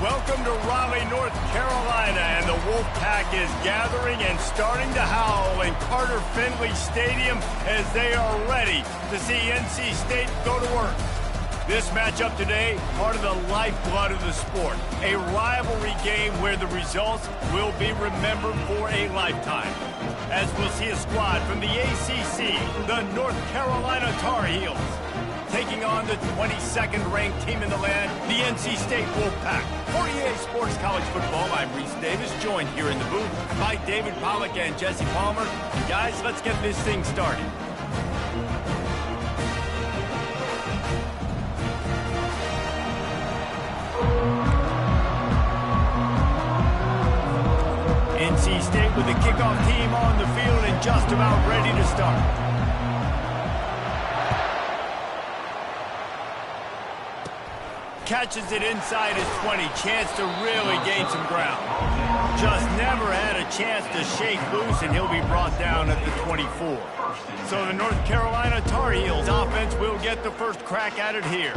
Welcome to Raleigh, North Carolina, and the Wolfpack is gathering and starting to howl in Carter Finley Stadium as they are ready to see NC State go to work. This matchup today, part of the lifeblood of the sport, a rivalry game where the results will be remembered for a lifetime. As we'll see a squad from the ACC, the North Carolina Tar Heels, taking on the 22nd ranked team in the land, the NC State Wolfpack. For EA Sports College Football, I'm Reese Davis, joined here in the booth by David Pollack and Jesse Palmer. And guys, let's get this thing started. NC State with the kickoff team on the field and just about ready to start. Catches it inside his 20, chance to really gain some ground. Just never had a chance to shake loose, and he'll be brought down at the 24. So the North Carolina Tar Heels offense will get the first crack at it here.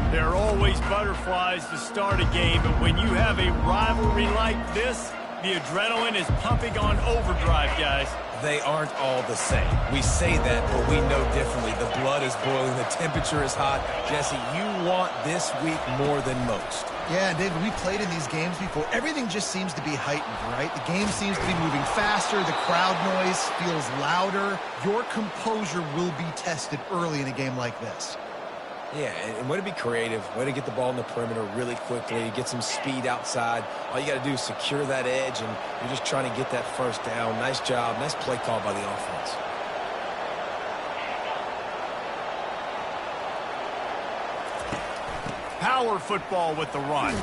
There are always butterflies to start a game, but when you have a rivalry like this, the adrenaline is pumping on overdrive, guys. They aren't all the same. We say that, but we know differently. The blood is boiling. The temperature is hot. Jesse, you want this week more than most. Yeah, and David, we played in these games before. Everything just seems to be heightened, right? The game seems to be moving faster. The crowd noise feels louder. Your composure will be tested early in a game like this. Yeah, and way to be creative, way to get the ball in the perimeter really quickly, get some speed outside. All you got to do is secure that edge, and you're just trying to get that first down. Nice job, nice play call by the offense. Power football with the run.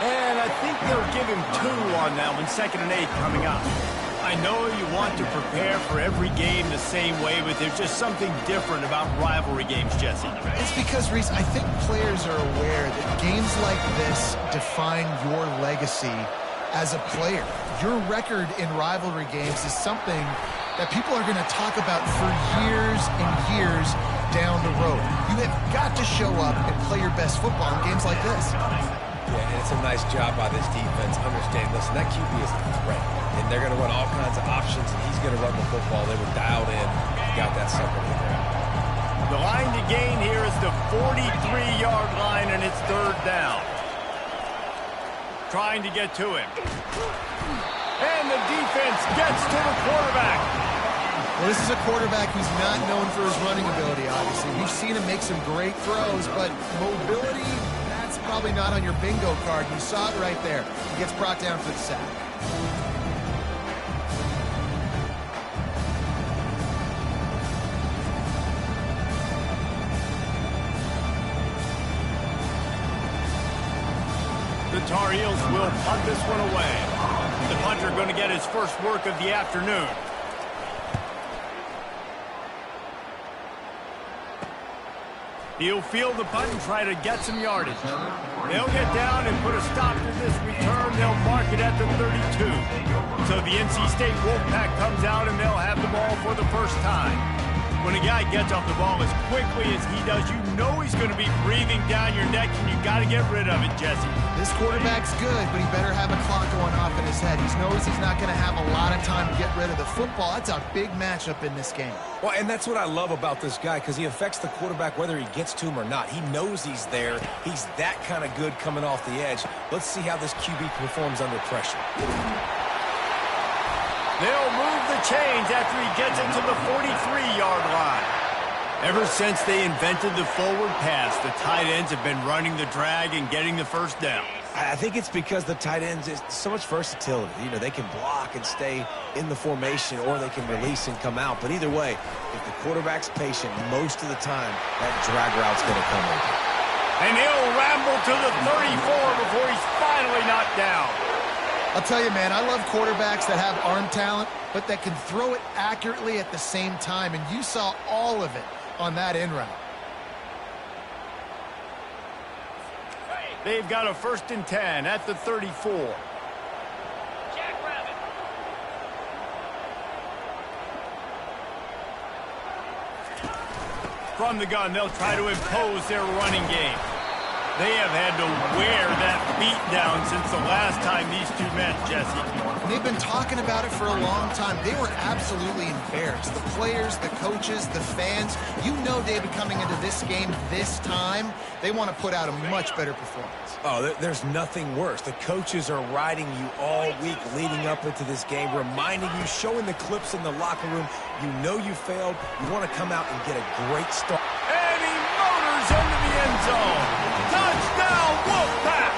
And I think they'll give him 2 on that one, 2nd and 8 coming up. I know you want to prepare for every game the same way, but there's just something different about rivalry games, Jesse. It's because, Reese, I think players are aware that games like this define your legacy as a player. Your record in rivalry games is something that people are going to talk about for years and years down the road. You have got to show up and play your best football in games like this. Yeah, and it's a nice job by this defense. Understand, listen, that QB is a threat. And they're going to run all kinds of options, and he's going to run the football. They were dialed in. Got that sucker in there. The line to gain here is the 43-yard line, and it's 3rd down. Trying to get to him. And the defense gets to the quarterback. Well, this is a quarterback who's not known for his running ability, obviously. We've seen him make some great throws, but mobility, that's probably not on your bingo card. You saw it right there. He gets brought down for the sack. The Tar Heels will punt this one away. The punter going to get his first work of the afternoon. He'll field the punt and try to get some yardage. They'll get down and put a stop to this return. They'll mark it at the 32. So the NC State Wolfpack comes out and they'll have the ball for the first time. When a guy gets off the ball as quickly as he does, you know he's going to be breathing down your neck, and you got to get rid of it, Jesse. This quarterback's good, but he better have a clock going off in his head. He knows he's not going to have a lot of time to get rid of the football. That's a big matchup in this game. Well, and that's what I love about this guy, because he affects the quarterback whether he gets to him or not. He knows he's there. He's that kind of good coming off the edge. Let's see how this QB performs under pressure. They'll move the chains after he gets into the 43-yard line. Ever since they invented the forward pass, the tight ends have been running the drag and getting the first down. I think it's because the tight ends is so much versatility. You know, they can block and stay in the formation, or they can release and come out. But either way, if the quarterback's patient most of the time, that drag route's going to come over. And he'll ramble to the 34 before he's finally knocked down. I'll tell you, man, I love quarterbacks that have arm talent, but that can throw it accurately at the same time. And you saw all of it on that in route. They've got a 1st and 10 at the 34. From the gun, they'll try to impose their running game. They have had to wear that beat down since the last time these two met, Jesse. They've been talking about it for a long time. They were absolutely embarrassed. The players, the coaches, the fans. You know, David, coming into this game this time, they want to put out a much better performance. Oh, there's nothing worse. The coaches are riding you all week leading up into this game, reminding you, showing the clips in the locker room. You know you failed. You want to come out and get a great start. And he motors into the end zone. Touchdown, Wolfpack!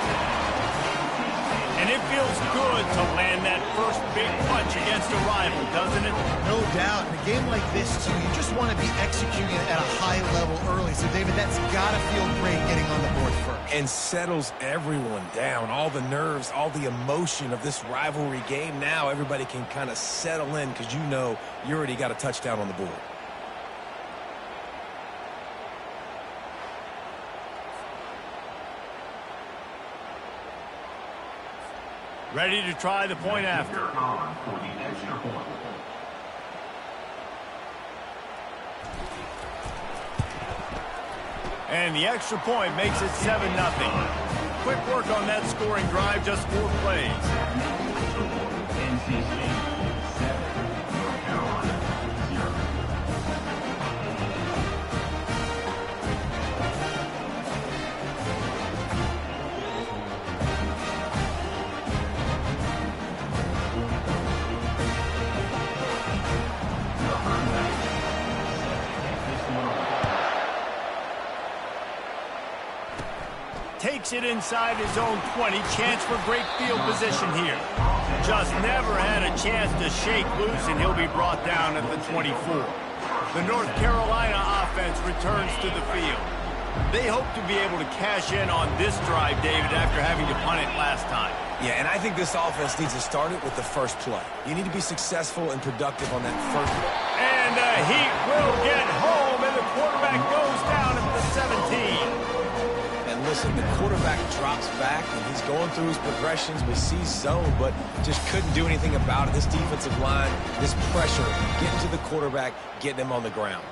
And it feels good to land that first big punch against a rival, doesn't it? No doubt. In a game like this, too, you just want to be executing at a high level early. So, David, that's got to feel great getting on the board first. And settles everyone down. All the nerves, all the emotion of this rivalry game. Now everybody can kind of settle in because you know you already got a touchdown on the board. Ready to try the point after. And the extra point makes it 7-0. Quick work on that scoring drive, just 4 plays. Takes it inside his own 20. Chance for great field position here. Just never had a chance to shake loose, and he'll be brought down at the 24. The North Carolina offense returns to the field. They hope to be able to cash in on this drive, David, after having to punt it last time. Yeah, and I think this offense needs to start it with the first play. You need to be successful and productive on that first play. And he will get home, and the quarterback goes down at the 17. Listen, the quarterback drops back, and he's going through his progressions. We see zone, but just couldn't do anything about it. This defensive line, this pressure, getting to the quarterback, getting him on the ground.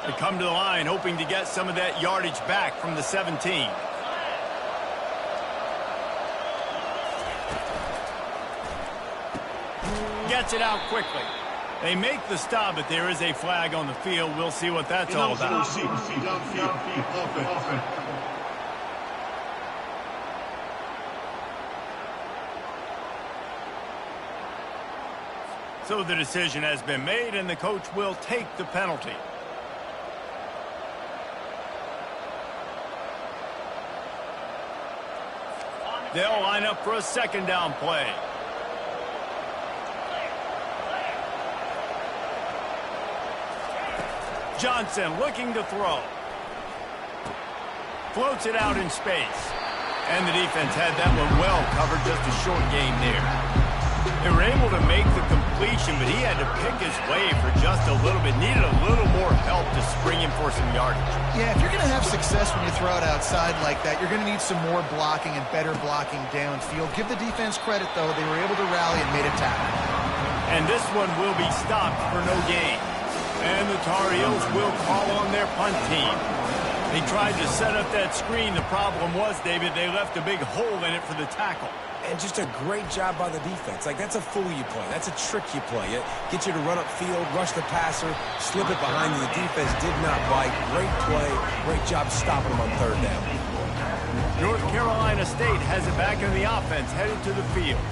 They come to the line, hoping to get some of that yardage back from the 17. Gets it out quickly. They make the stop, but there is a flag on the field. We'll see what that's all about. So the decision has been made, and the coach will take the penalty. They'll line up for a second down play. Johnson looking to throw. Floats it out in space. And the defense had that one well covered, just a short game there. They were able to make the completion, but he had to pick his way for just a little bit. Needed a little more help to spring him for some yardage. Yeah, if you're going to have success when you throw it outside like that, you're going to need some more blocking and better blocking downfield. Give the defense credit, though. They were able to rally and made a tackle. And this one will be stopped for no gain. And the Tar Heels will call on their punt team. They tried to set up that screen. The problem was, David, they left a big hole in it for the tackle. And just a great job by the defense. Like, that's a fool you play. That's a trick you play. It gets you to run up field, rush the passer, slip it behind you. The defense did not bite. Great play. Great job stopping them on third down. North Carolina State has it back in the offense, headed to the field.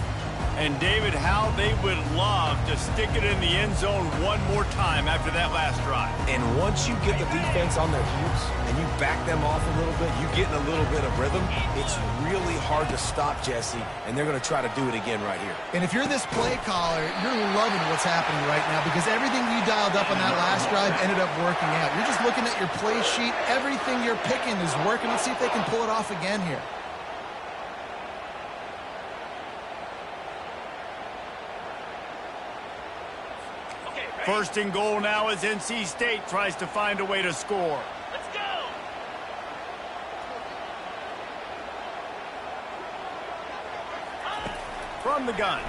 And, David, how they would love to stick it in the end zone one more time after that last drive. And once you get the defense on their heels and you back them off a little bit, you get in a little bit of rhythm, it's really hard to stop, Jesse, and they're going to try to do it again right here. And if you're this play caller, you're loving what's happening right now because everything you dialed up on that last drive ended up working out. You're just looking at your play sheet. Everything you're picking is working. Let's see if they can pull it off again here. First and goal now as NC State tries to find a way to score. Let's go! From the gun.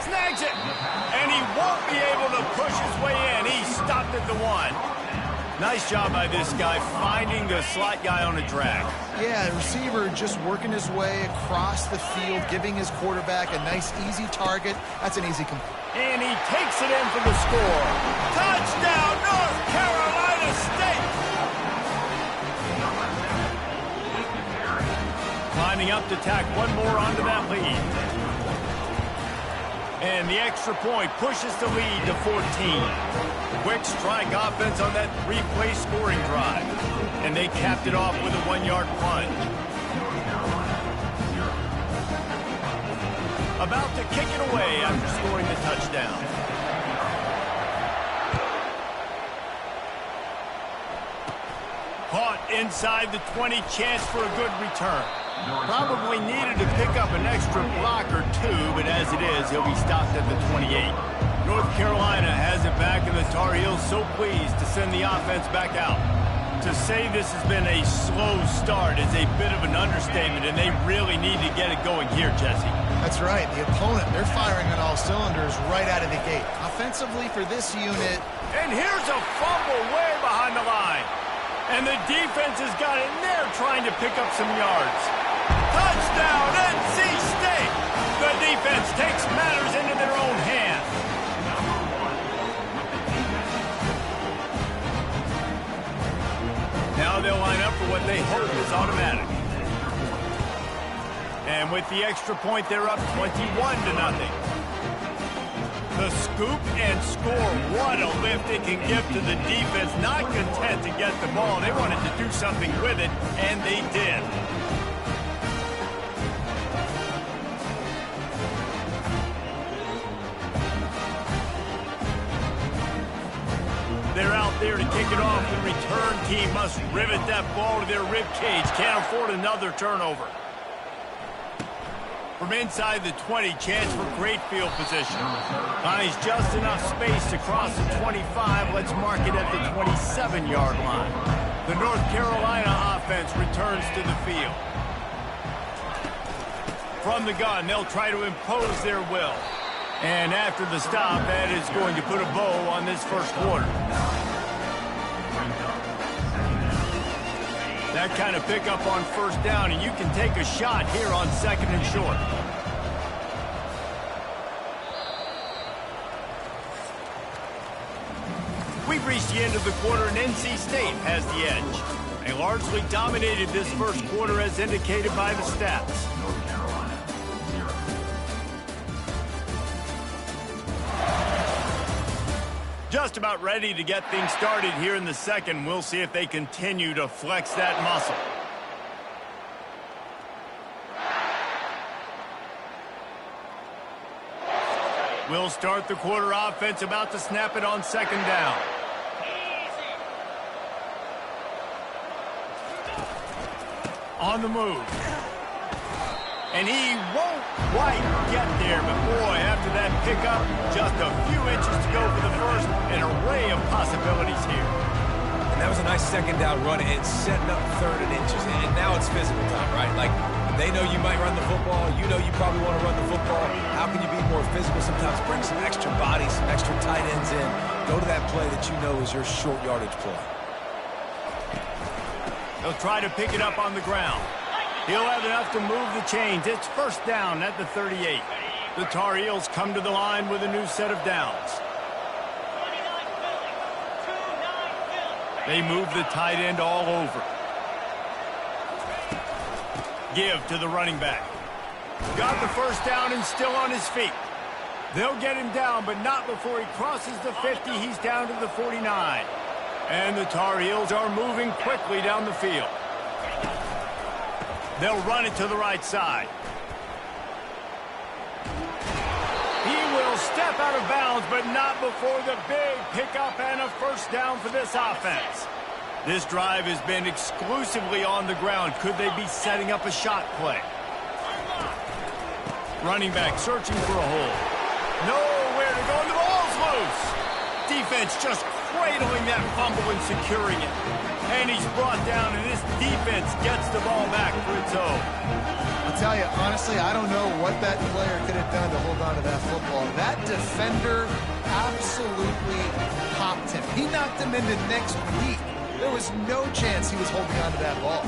Snags it. And he won't be able to push his way in. He stopped at the 1. Nice job by this guy finding the slot guy on a drag. Yeah, the receiver just working his way across the field, giving his quarterback a nice, easy target. That's an easy complete. And he takes it in for the score. Touchdown, North Carolina State! Lining up to tack one more onto that lead. And the extra point pushes the lead to 14. Quick strike offense on that 3-play scoring drive. And they capped it off with a 1-yard plunge. About to kick it away after scoring the touchdown. Caught inside the 20, chance for a good return. Probably needed to pick up an extra block or two, but as it is, he'll be stopped at the 28. North Carolina has it back, and the Tar Heels so pleased to send the offense back out. To say this has been a slow start is a bit of an understatement, and they really need to get it going here, Jesse. That's right. The opponent, they're firing on all cylinders right out of the gate. Offensively for this unit. And here's a fumble way behind the line. And the defense has got in there trying to pick up some yards. Touchdown, NC State! The defense takes matters into their own hands. Now they'll line up for what they hope is automatic. And with the extra point, they're up 21-0. The scoop and score. What a lift it can give to the defense. Not content to get the ball. They wanted to do something with it, and they did. They're out there to kick it off. The return team must rivet that ball to their rib cage. Can't afford another turnover. From inside the 20, chance for great field position. Finds just enough space to cross the 25. Let's mark it at the 27-yard line. The North Carolina offense returns to the field. From the gun, they'll try to impose their will. And after the stop, that is going to put a bow on this first quarter. That kind of pickup on first down, and you can take a shot here on 2nd and short. We've reached the end of the quarter, and NC State has the edge. They largely dominated this first quarter as indicated by the stats. Just about ready to get things started here in the second. We'll see if they continue to flex that muscle. We'll start the quarter offense, about to snap it on 2nd down. On the move. And he won't quite get there, but boy, after that pickup, just a few inches to go for the first. An array of possibilities here. And that was a nice 2nd down run and setting up 3rd and inches. And now it's physical time, right? Like, they know you might run the football. You know you probably want to run the football. How can you be more physical? Sometimes bring some extra bodies, some extra tight ends in. Go to that play that you know is your short yardage play. They'll try to pick it up on the ground. He'll have enough to move the chains. It's 1st down at the 38. The Tar Heels come to the line with a new set of downs. They move the tight end all over. Give to the running back. Got the first down and still on his feet. They'll get him down, but not before he crosses the 50. He's down to the 49. And the Tar Heels are moving quickly down the field. They'll run it to the right side. He will step out of bounds, but not before the big pickup and a first down for this offense. This drive has been exclusively on the ground. Could they be setting up a shot play? Running back searching for a hole. Nowhere to go, and the ball's loose. Defense just cradling that fumble and securing it. And he's brought down, and this defense gets the ball back for its own. I'll tell you, honestly, I don't know what that player could have done to hold on to that football. That defender absolutely popped him. He knocked him into next week. There was no chance he was holding on to that ball.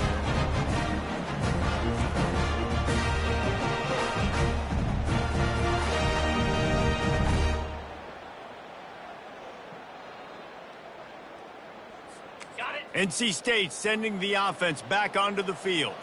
NC State sending the offense back onto the field.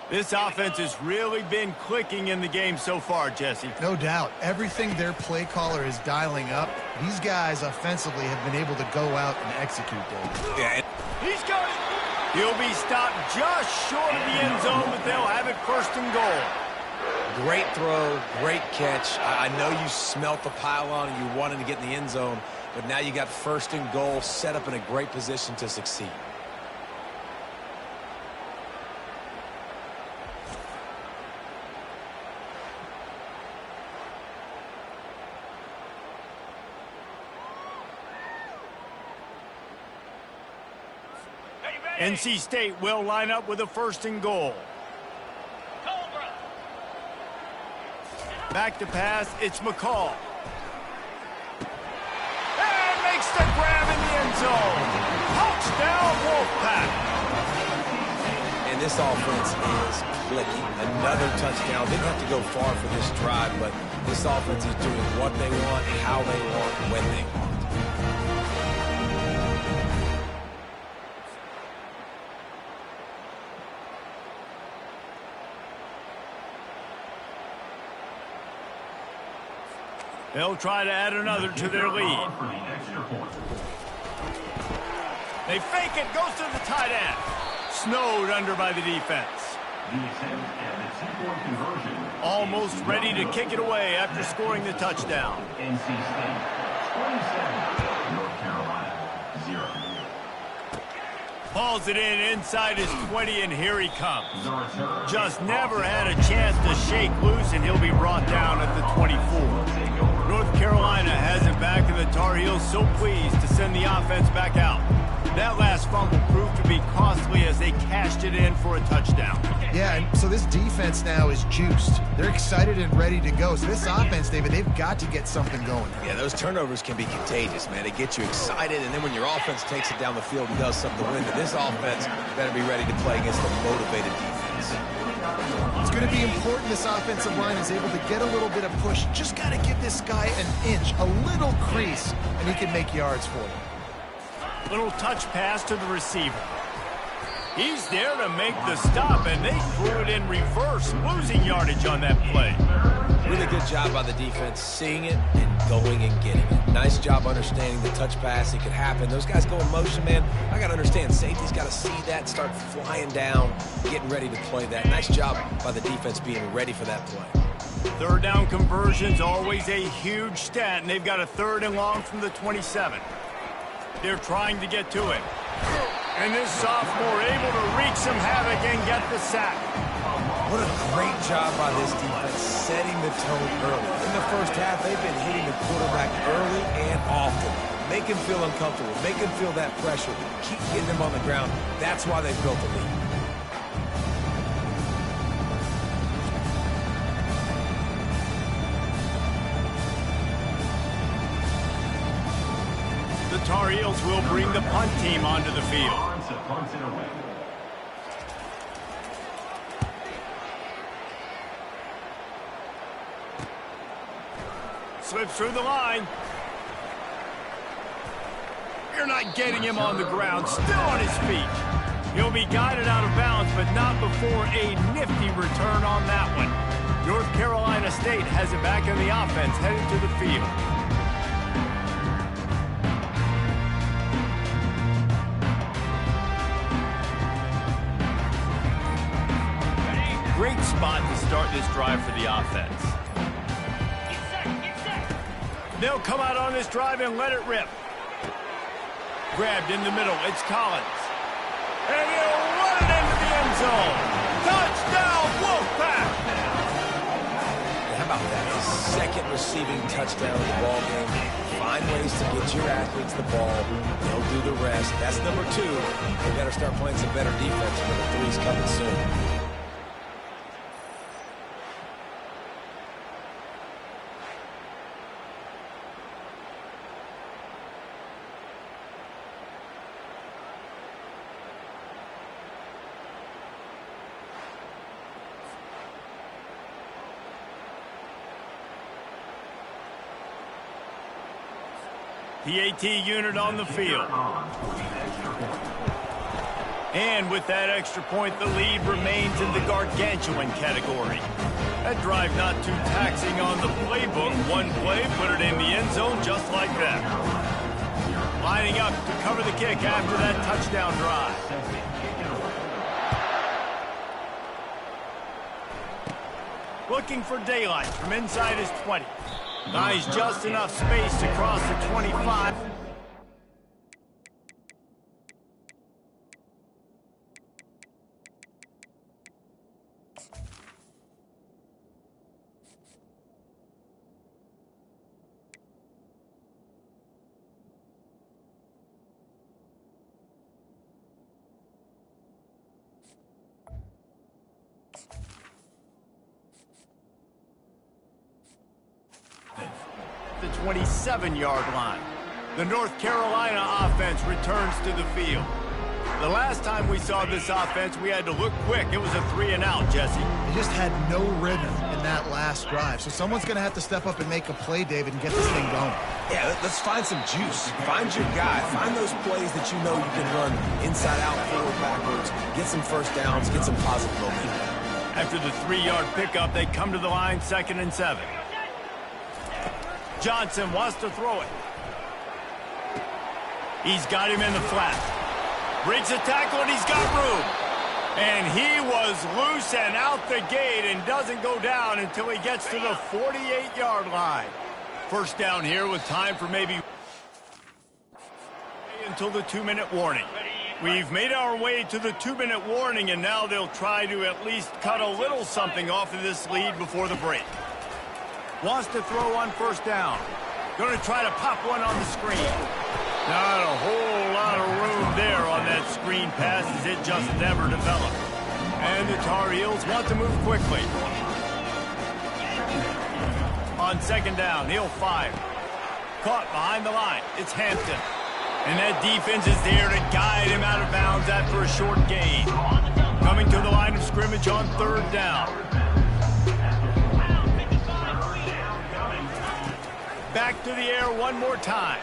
This offense has really been clicking in the game so far, Jesse. No doubt. Everything their play caller is dialing up, these guys offensively have been able to go out and execute, Dave. Yeah. He's got it. He'll be stopped just short of the end zone, but they'll have it first and goal. Great throw, great catch. I know you smelt the pylon and you wanted to get in the end zone, but now you got first and goal set up in a great position to succeed. NC State will line up with a first and goal. Back to pass, it's McCall. And makes the grab in the end zone. Touchdown, Wolfpack. And this offense is clicking. Another touchdown. Didn't have to go far for this drive, but this offense is doing what they want, how they want, when they want. They'll try to add another to their lead. They fake it, goes to the tight end. Snowed under by the defense. Almost ready to kick it away after scoring the touchdown. NC State 27, North Carolina 0. Hauls it in inside his 20, and here he comes. Just never had a chance to shake loose, and he'll be brought down at the 24. North Carolina has it back, and the Tar Heels so pleased to send the offense back out. That last fumble proved to be costly as they cashed it in for a touchdown. Yeah, and so this defense now is juiced. They're excited and ready to go. So this offense, David, they've got to get something going. Yeah, those turnovers can be contagious, man. They get you excited, and then when your offense takes it down the field and does something to win, then this offense better be ready to play against a motivated defense. It's going to be important this offensive line is able to get a little bit of push. Just got to give this guy an inch, a little crease, and he can make yards for you. Little touch pass to the receiver. He's there to make the stop, and they threw it in reverse, losing yardage on that play. Really good job by the defense, seeing it and going and getting it. Nice job understanding the touch pass. It could happen. Those guys go in motion, man. I got to understand, safety's got to see that, start flying down, getting ready to play that. Nice job by the defense being ready for that play. Third down conversion's always a huge stat, and they've got a third and long from the 27. They're trying to get to it. And this sophomore able to wreak some havoc and get the sack. What a great job by this defense setting the tone early. In the first half, they've been hitting the quarterback early and often. Make him feel uncomfortable. Make him feel that pressure. Keep getting them on the ground. That's why they've built the lead. The Tar Heels will bring the punt team onto the field. Slips through the line. You're not getting him on the ground. Still on his feet. He'll be guided out of bounds, but not before a nifty return on that one. North Carolina State has it back in the offense, heading to the field. Great spot to start this drive for the offense. They'll come out on this drive and let it rip. Grabbed in the middle. It's Collins. And he'll run it into the end zone. Touchdown, Wolfpack! How about that? His second receiving touchdown of the ball game. Find ways get your athletes the ball. They'll do the rest. That's number 2. They better start playing some better defense. Number 3's coming soon. The AT unit on the field. And with that extra point, the lead remains in the gargantuan category. That drive not too taxing on the playbook. One play, put it in the end zone just like that. Lining up to cover the kick after that touchdown drive. Looking for daylight from inside his 20. Nice, just enough space to cross the 25. The 27-yard line. The North Carolina offense returns to the field. The last time we saw this offense, we had to look quick. It was a 3-and-out, Jesse. They just had no rhythm in that last drive. So someone's going to have to step up and make a play, David, and get this thing going. Yeah, let's find some juice. Find your guy. Find those plays that you know you can run inside out, forward, backwards. Get some first downs. Get some positive momentum. After the 3-yard pickup, they come to the line, 2nd and 7. Johnson wants to throw it. He's got him in the flat. Breaks a tackle, and he's got room. And he was loose and out the gate and doesn't go down until he gets to the 48-yard line. First down here with time for maybe until the 2-minute warning. We've made our way to the 2-minute warning, and now they'll try to at least cut a little something off of this lead before the break. Wants to throw on first down. Going to try to pop one on the screen. Not a whole lot of room there on that screen pass as it just never developed. And the Tar Heels want to move quickly. On 2nd down, he'll fire. Caught behind the line. It's Hampton. And that defense is there to guide him out of bounds after a short gain. Coming to the line of scrimmage on 3rd down. Back to the air one more time.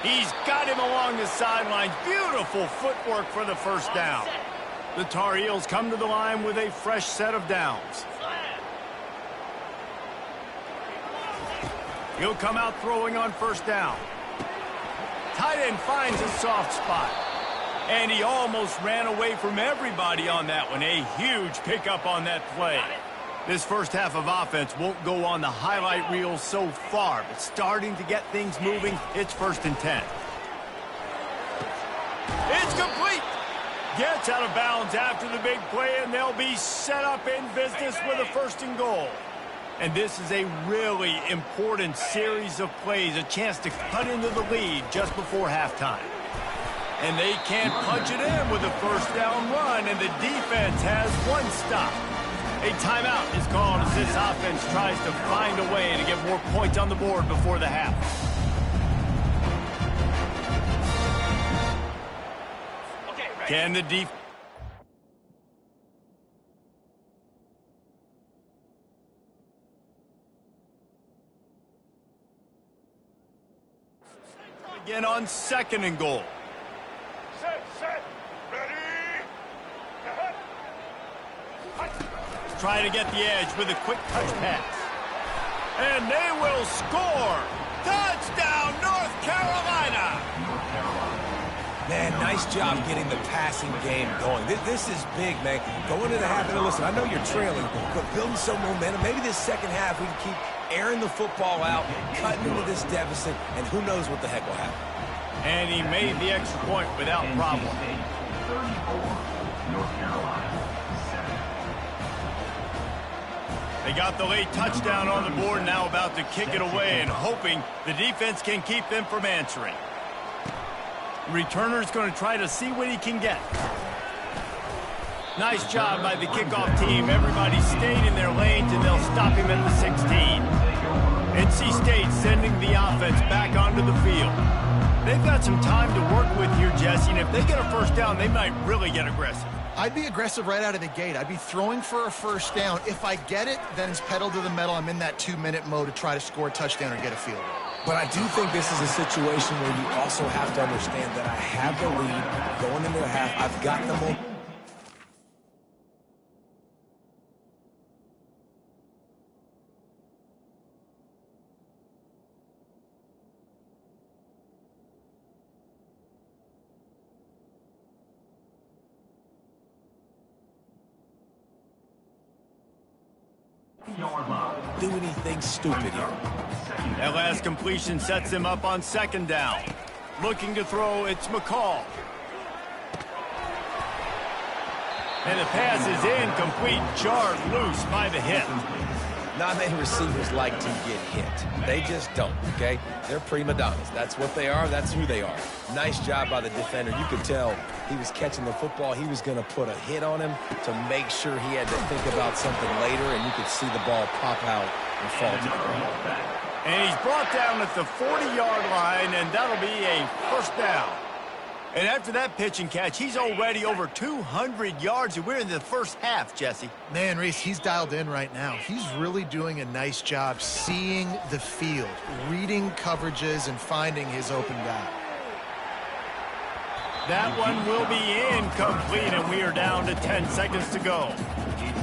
He's got him along the sidelines. Beautiful footwork for the first down. The Tar Heels come to the line with a fresh set of downs. He'll come out throwing on first down. Tight end finds a soft spot. And he almost ran away from everybody on that one. A huge pickup on that play. This first half of offense won't go on the highlight reel so far, but starting to get things moving, it's 1st and 10. It's complete. Gets out of bounds after the big play, and they'll be set up in business with a 1st and goal. And this is a really important series of plays, a chance to cut into the lead just before halftime. And they can't punch it in with a first down run, and the defense has one stop. A timeout is called as this offense tries to find a way to get more points on the board before the half. Can the defense again on 2nd and goal? Set, ready. Try to get the edge with a quick touch pass. And they will score. Touchdown, North Carolina. Man, nice job getting the passing game going. This is big, man. Going into the half, and listen, I know you're trailing, but building some momentum. Maybe this second half we can keep airing the football out, cutting into this deficit, and who knows what the heck will happen. And he made the extra point without problem. 34, North Carolina, 7. They got the late touchdown on the board, now about to kick it away and hoping the defense can keep them from answering. Returner's going to try to see what he can get. Nice job by the kickoff team. Everybody stayed in their lanes, and they'll stop him at the 16. NC State sending the offense back onto the field. They've got some time to work with here, Jesse, and if they get a first down, they might really get aggressive. I'd be aggressive right out of the gate. I'd be throwing for a first down. If I get it, then it's pedal to the metal. I'm in that 2-minute mode to try to score a touchdown or get a field goal. But I do think this is a situation where you also have to understand that I have the lead going into the half. I've got the momentum. Do anything stupid here. That last completion sets him up on second down. Looking to throw, it's McCall. And the pass is incomplete, jarred loose by the hit. Not many receivers like to get hit. They just don't, okay? They're prima donnas. That's what they are. That's who they are. Nice job by the defender. You could tell he was catching the football. He was going to put a hit on him to make sure he had to think about something later, and you could see the ball pop out and fall to the ground. And he's brought down at the 40-yard line, and that'll be a first down. And after that pitch and catch, he's already over 200 yards, and we're in the first half, Jesse. Man, Reese, he's dialed in right now. He's really doing a nice job seeing the field, reading coverages, and finding his open guy. That one will be incomplete, and we are down to 10 seconds to go.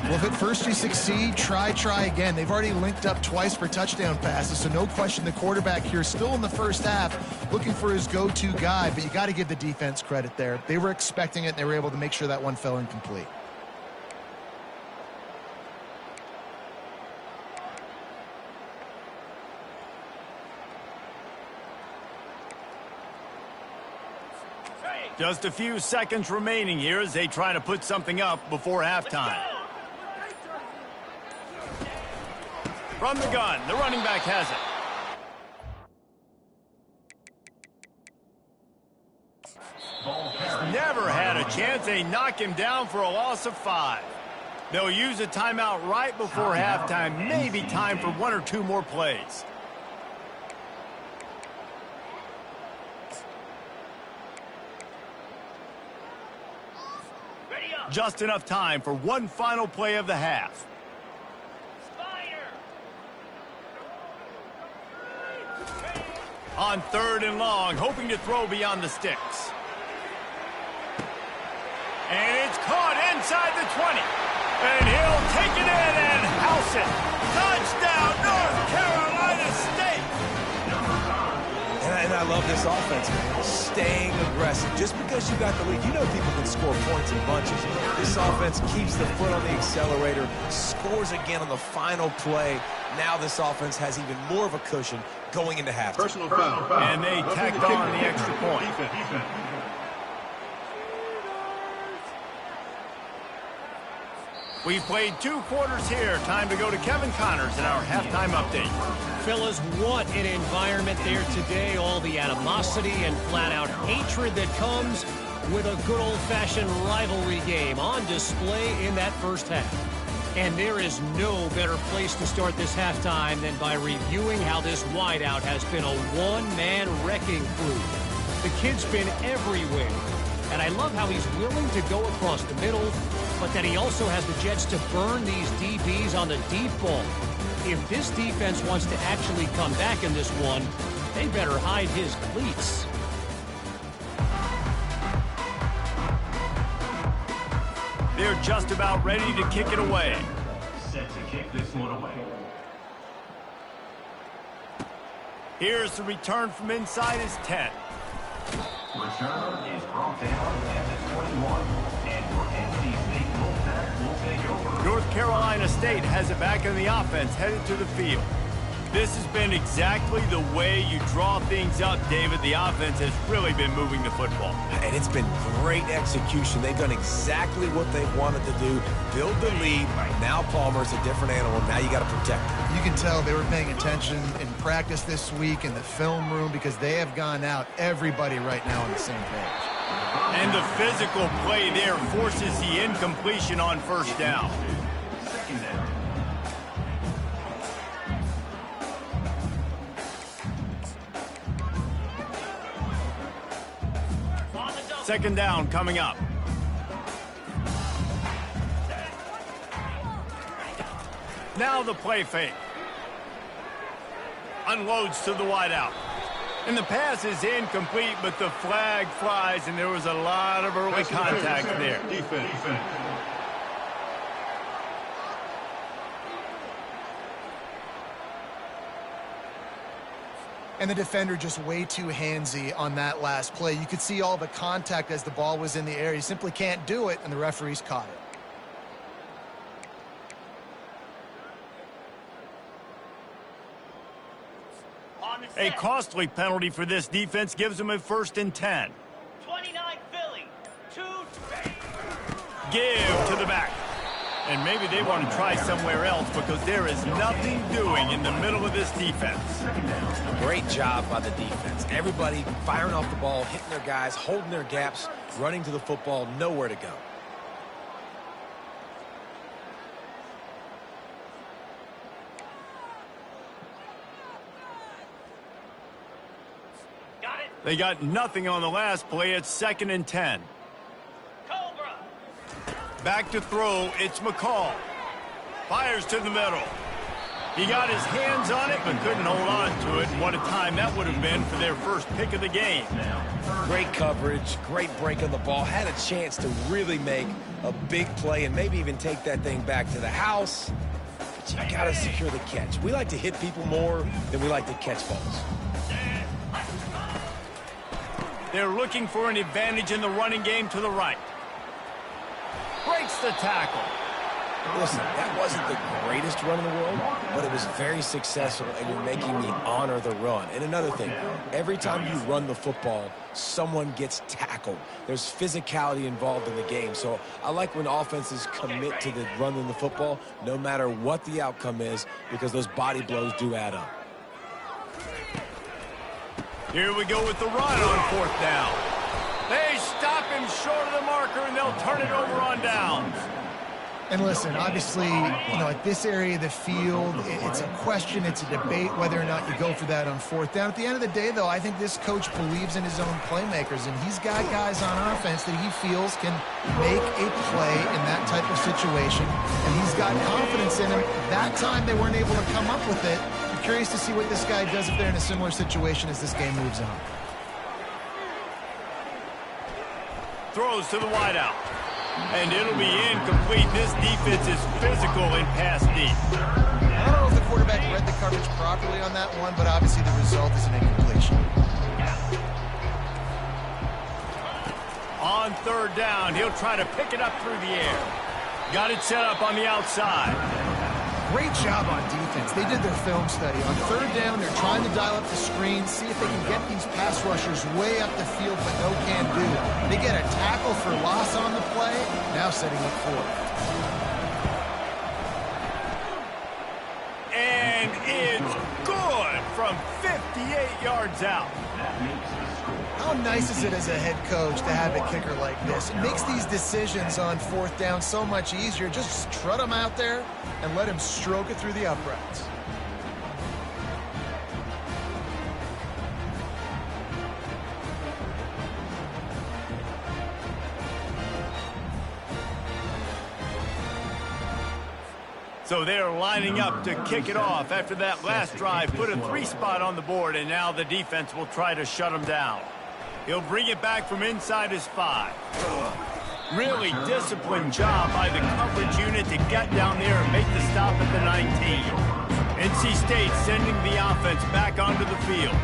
Well, if at first you succeed, try again. They've already linked up twice for touchdown passes, so no question the quarterback here still in the first half looking for his go-to guy, but you got to give the defense credit there. They were expecting it, and they were able to make sure that one fell incomplete. Just a few seconds remaining here as they try to put something up before halftime. From the gun, the running back has it. Never had a chance. They knock him down for a loss of 5. They'll use a timeout right before halftime. Maybe time for 1 or 2 more plays. Just enough time for one final play of the half. On 3rd and long, hoping to throw beyond the sticks. And it's caught inside the 20. And he'll take it in and house it. Touchdown, North Carolina State. And I love this offense, man. Staying aggressive. Just because you got the lead, you know people can score points in bunches. This offense keeps the foot on the accelerator, scores again on the final play. Now this offense has even more of a cushion going into halftime. Personal foul. And they tacked on the extra point. We've played 2 quarters here. Time to go to Kevin Connors in our halftime update. Fellas, what an environment there today. All the animosity and flat-out hatred that comes with a good old-fashioned rivalry game on display in that first half. And there is no better place to start this halftime than by reviewing how this wideout has been a one-man wrecking crew. The kid's been everywhere. And I love how he's willing to go across the middle, but that he also has the jets to burn these DBs on the deep ball. If this defense wants to actually come back in this one, they better hide his cleats. They're just about ready to kick it away. Set to kick this one away. Here's the return from inside his 10. Return is brought down at the 21. And for NC State, Wolfpack will take over. North Carolina State has it back in the offense, headed to the field. This has been exactly the way you draw things up, David. The offense has really been moving the football. And it's been great execution. They've done exactly what they've wanted to do, build the lead. Now Palmer's a different animal. Now you got to protect him. You can tell they were paying attention in practice this week in the film room because they have gone out, everybody right now on the same page. And the physical play there forces the incompletion on first down. Second down coming up. Now the play fake. Unloads to the wideout. And the pass is incomplete, but the flag flies, and there was a lot of early contact there. Defense. And the defender just way too handsy on that last play. You could see all the contact as the ball was in the air. He simply can't do it, and the referees caught it. A costly penalty for this defense gives them a 1st and 10. 29 Philly. 2. Give to the back. And maybe they want to try somewhere else because there is nothing doing in the middle of this defense. Great job by the defense. Everybody firing off the ball, hitting their guys, holding their gaps, running to the football, nowhere to go. Got it. They got nothing on the last play. It's 2nd and 10. Cobra. Back to throw. It's McCall. Fires to the middle. He got his hands on it but couldn't hold on to it. And what a time that would have been for their first pick of the game. Great coverage, great break on the ball. Had a chance to really make a big play and maybe even take that thing back to the house. But you got to secure the catch. We like to hit people more than we like to catch balls. They're looking for an advantage in the running game to the right. Breaks the tackle. Listen, that wasn't the greatest run in the world, but it was very successful, and you're making me honor the run. And another thing, every time you run the football, someone gets tackled. There's physicality involved in the game. So I like when offenses commit to the running the football, no matter what the outcome is, because those body blows do add up. Here we go with the run on 4th down. They stop him short of the marker, and they'll turn it over on downs. And listen, obviously, at this area of the field, it's a question, it's a debate whether or not you go for that on 4th down. At the end of the day, though, I think this coach believes in his own playmakers, and he's got guys on offense that he feels can make a play in that type of situation, and he's got confidence in them. That time they weren't able to come up with it. I'm curious to see what this guy does if they're in a similar situation as this game moves on. Throws to the wideout. And it'll be incomplete. This defense is physical and pass deep. I don't know if the quarterback read the coverage properly on that one, but obviously the result is an incompletion. On 3rd down, he'll try to pick it up through the air. Got it set up on the outside. Great job on defense. They did their film study. On 3rd down, they're trying to dial up the screen, see if they can get these pass rushers way up the field, but no can do. They get a tackle for loss on the play, now setting up 4th. And it's good from 58 yards out. How nice is it as a head coach to have a kicker like this? It makes these decisions on 4th down so much easier. Just strut him out there and let him stroke it through the uprights. So they're lining up to kick it off after that last drive. Put a 3-spot on the board, and now the defense will try to shut them down. He'll bring it back from inside his 5. Really disciplined job by the coverage unit to get down there and make the stop at the 19. NC State sending the offense back onto the field.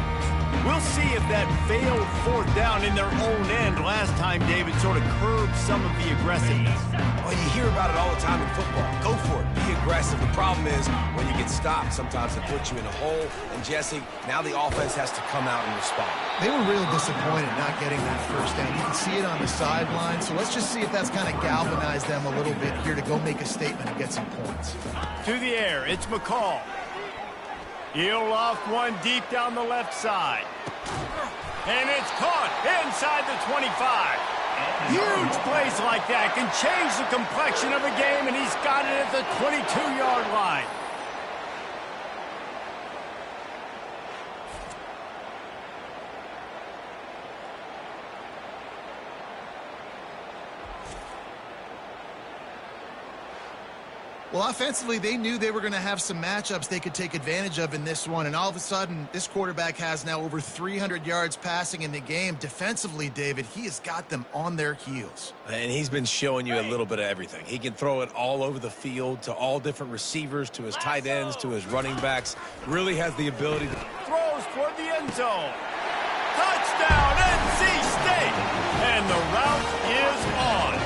We'll see if that failed 4th down in their own end last time, David, sort of curbed some of the aggressiveness. Well, you hear about it all the time in football. Go for it. Be aggressive. The problem is when you get stopped, sometimes it puts you in a hole. And Jesse, now the offense has to come out and respond. They were real disappointed not getting that first down. You can see it on the sideline. So let's just see if that's kind of galvanized them a little bit here to go make a statement and get some points. To the air, it's McCall. He'll loft one deep down the left side. And it's caught inside the 25. Huge plays like that can change the complexion of a game, and he's got it at the 22-yard line. Well, offensively, they knew they were going to have some matchups they could take advantage of in this one, and all of a sudden, this quarterback has now over 300 yards passing in the game. Defensively, David, he has got them on their heels. And he's been showing you a little bit of everything. He can throw it all over the field to all different receivers, to his tight ends, to his running backs. Really has the ability to... Throws toward the end zone. Touchdown, NC State! And the route is on.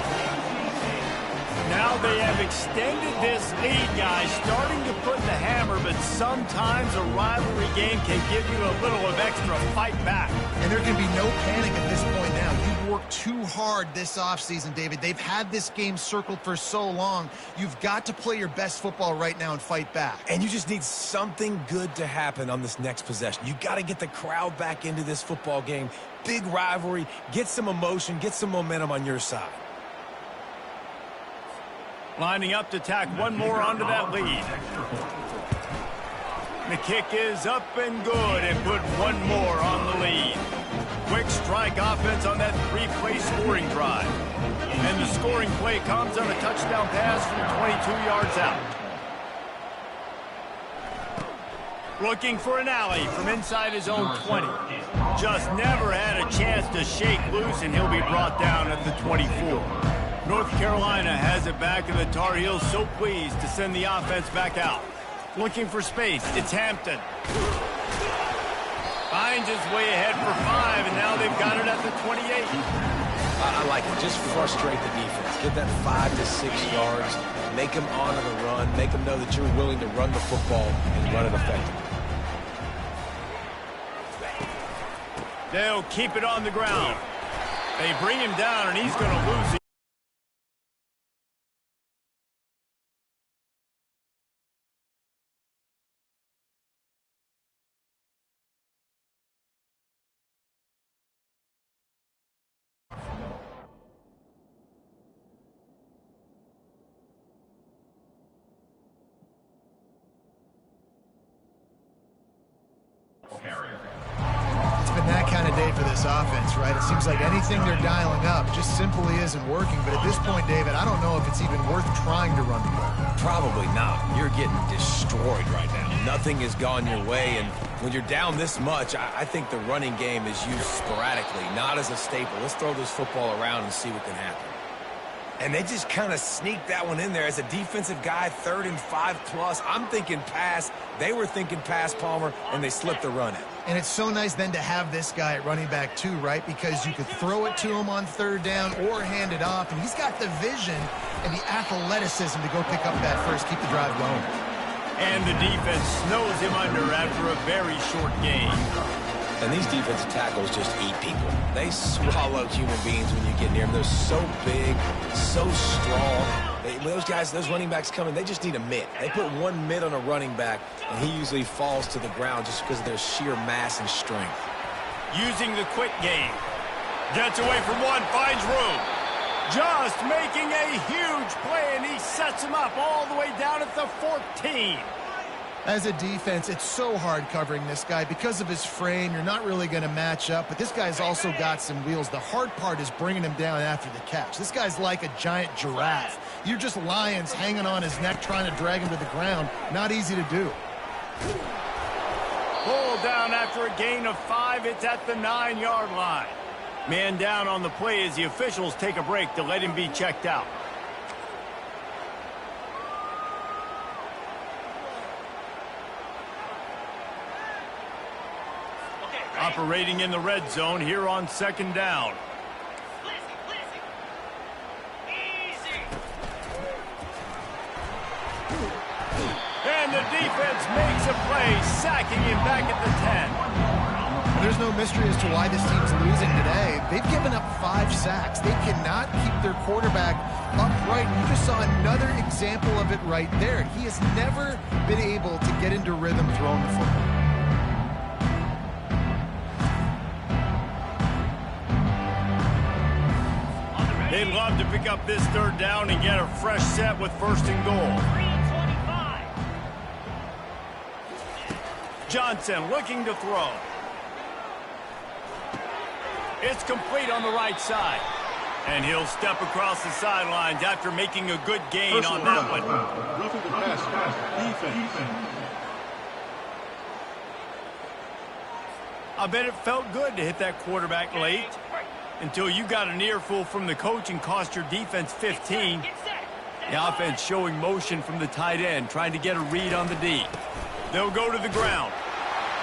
Now they have extended this lead, guys, starting to put the hammer, but sometimes a rivalry game can give you a little of extra fight back. And there can be no panic at this point now. You've worked too hard this offseason, David. They've had this game circled for so long. You've got to play your best football right now and fight back. And you just need something good to happen on this next possession. You got to get the crowd back into this football game. Big rivalry. Get some emotion. Get some momentum on your side. Lining up to tack one more onto that lead. The kick is up and good and put one more on the lead. Quick strike offense on that three-play scoring drive. And the scoring play comes on a touchdown pass from 22 yards out. Looking for an alley from inside his own 20. Just never had a chance to shake loose, and he'll be brought down at the 24. North Carolina has it back, and the Tar Heels so pleased to send the offense back out. Looking for space. It's Hampton. Finds his way ahead for 5, and now they've got it at the 28. I like it. Just frustrate the defense. Get that 5 to 6 yards. Make them honor the run. Make them know that you're willing to run the football and run it effectively. They'll keep it on the ground. They bring him down, and he's going to lose it. It's been that kind of day for this offense, right? It seems like anything they're dialing up just simply isn't working. But at this point, David, I don't know if it's even worth trying to run the ball. Probably not. You're getting destroyed right now. Nothing has gone your way, and when you're down this much, I think the running game is used sporadically, not as a staple. Let's throw this football around and see what can happen. And they just kind of sneaked that one in there. As a defensive guy, 3rd and 5+. I'm thinking pass. They were thinking pass, Palmer, and they slipped the run in. And it's so nice then to have this guy at running back too, right? Because you could throw it to him on 3rd down or hand it off, and he's got the vision and the athleticism to go pick up that first, keep the drive going. And the defense snows him under after a very short game. And these defensive tackles just eat people. They swallow human beings when you get near them. They're so big, so strong. Those guys, those running backs coming, they just need a mitt. They put one mitt on a running back, and he usually falls to the ground just because of their sheer mass and strength. Using the quick game. Gets away from one, finds room. Just making a huge play, and he sets him up all the way down at the 14. As a defense, it's so hard covering this guy. Because of his frame, you're not really going to match up, but this guy's also got some wheels. The hard part is bringing him down after the catch. This guy's like a giant giraffe. You're just lions hanging on his neck trying to drag him to the ground. Not easy to do. Pulled down after a gain of 5. It's at the 9-yard line. Man down on the play as the officials take a break to let him be checked out. Operating in the red zone here on 2nd down. Easy. the defense makes a play, sacking him back at the 10. There's no mystery as to why this team's losing today. They've given up 5 sacks. They cannot keep their quarterback upright. You just saw another example of it right there. He has never been able to get into rhythm throwing the football. They'd love to pick up this third down and get a fresh set with 1st and goal. 3:25. Johnson looking to throw. It's complete on the right side. And he'll step across the sidelines after making a good gain on that one. Roughing the passer. Defense. I bet it felt good to hit that quarterback late until you got an earful from the coach and cost your defense 15. Get set. The offense showing motion from the tight end, trying to get a read on the D. They'll go to the ground.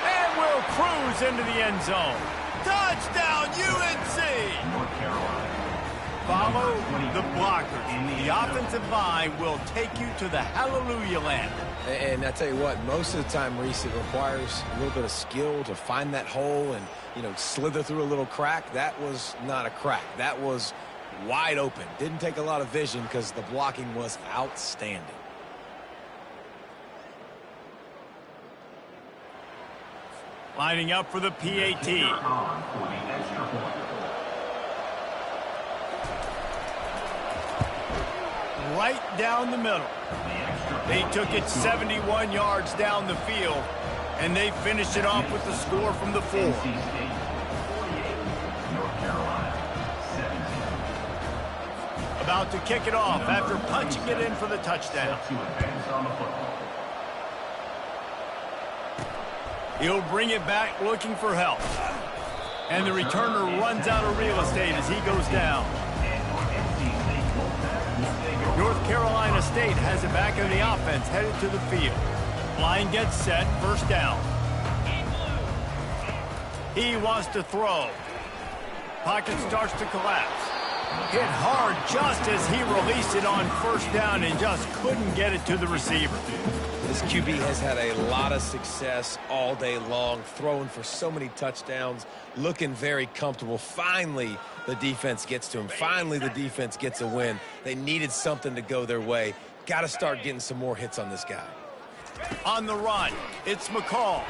And will cruise into the end zone. Touchdown, UNC! North Carolina. Follow the blockers. The offensive line will take you to the hallelujah land. And I tell you what, most of the time, Reese, it requires a little bit of skill to find that hole and, slither through a little crack. That was not a crack. That was wide open. Didn't take a lot of vision because the blocking was outstanding. Lining up for the PAT. On for the extra point. Right down the middle. They took it 71 yards down the field, and they finished it off with the score from the 4. NC State 48, North Carolina 17. About to kick it off after punching it in for the touchdown. To advance on the football. He'll bring it back looking for help. And the returner runs out of real estate as he goes down. North Carolina State has it back in the offense, headed to the field. Line gets set, 1st down. He wants to throw. Pocket starts to collapse. Hit hard just as he released it on 1st down and just couldn't get it to the receiver. This QB has had a lot of success all day long, throwing for so many touchdowns, looking very comfortable. Finally, the defense gets to him. Finally, the defense gets a win. They needed something to go their way. Got to start getting some more hits on this guy. On the run, it's McCall.